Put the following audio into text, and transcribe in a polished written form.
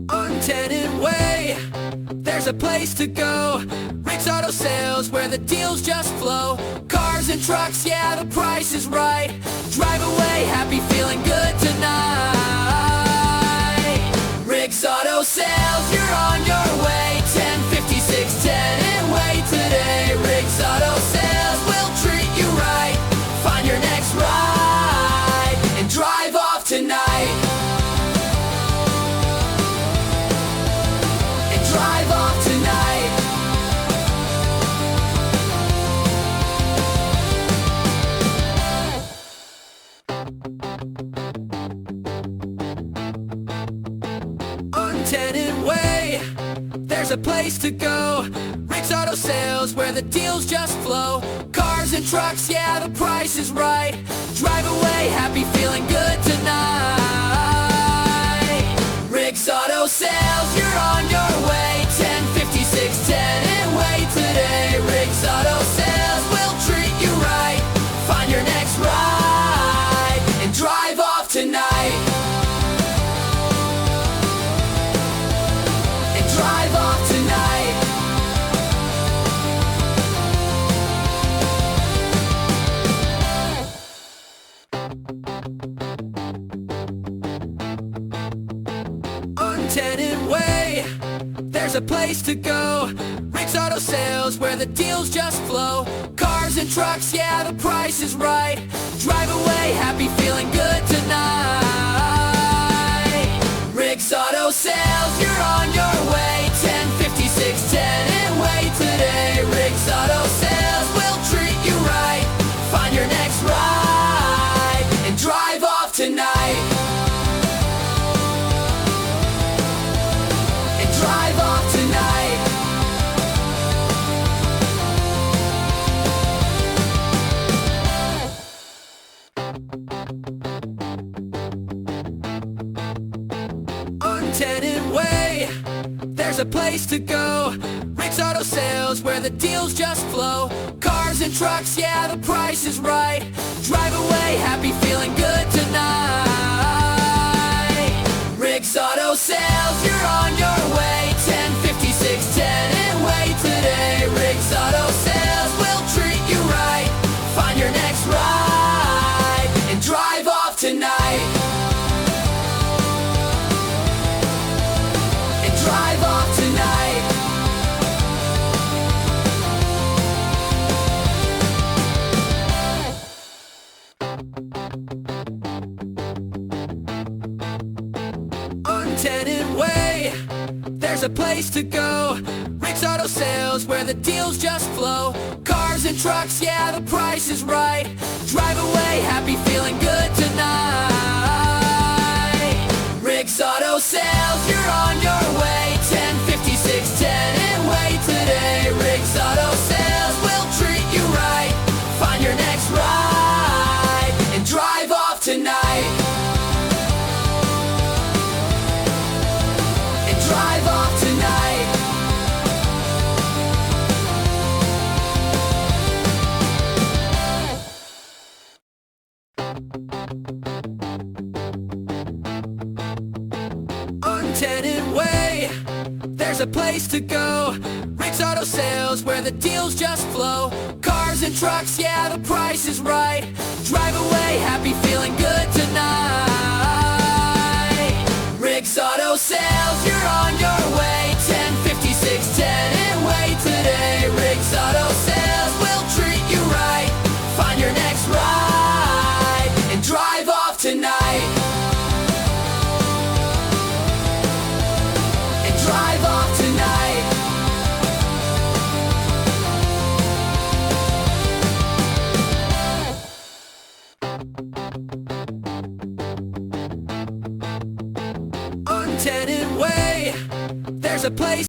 On TENNANT Way, there's a place to go. Rick's Auto Sales, where the deals just flow. Cars and trucks, yeah, the price is right. Drive away, happy, feeling good tonight. Rick's Auto Sales, you're on your way. 1056 TENNANT Way today. Rick's Auto Sales will treat you right. Find your next ride and drive off tonight. Drive off tonight. On TENNANT Way, there's a place to go. Rick's Auto Sales, where the deals just flow. Cars and trucks, yeah, the price is right. Drive away, happy, feeling good tonight. Rick's Auto Sales, you're on your way. 1056 TENNANT Way today. Rick's Auto Sales will treat you right. Find your next ride and drive off tonight. And drive off tonight. On TENNANT Way, there's a place to go. Rick's Auto Sales, where the deals just flow. Cars and trucks, yeah, the price is right. Drive away, happy, feeling good tonight. Rick's Auto Sales, you're on your way. 1056 TENNANT Way today. Rick's Auto Sales will treat you right. Find your next ride and drive off tonight. Drive off tonight. On TENNANT Way, there's a place to go. Rick's Auto Sales, where the deals just flow. Cars and trucks, yeah, the price is right. Drive away, happy, feeling good tonight. Rick's Auto Sales, you're on your way. 1056 TENNANT Way today. Rick's Auto Sales will treat you right. Find your next ride and drive off tonight. And drive off tonight. On TENNANT Way, there's a place to go. Rick's Auto Sales, where the deals just flow. Cars and trucks, yeah, the price is right. Drive away, happy, feeling good tonight. Rick's Auto Sales, you're on your way. 1056 TENNANT Way today. Rick's Auto Sales will treat you right. Find your next ride and drive off tonight. And drive off tonight. On TENNANT Way, there's a place to go. Rick's Auto Sales, where the deals just flow. Cars and trucks, yeah, the price is right. Drive away, happy, feeling good tonight. Rick's Auto Sales, you're on your way. 1056 TENNANT Way today. Rick's Auto Sales will treat you right. Find your next ride and drive off tonight. And drive off tonight. On TENNANT Way, there's a place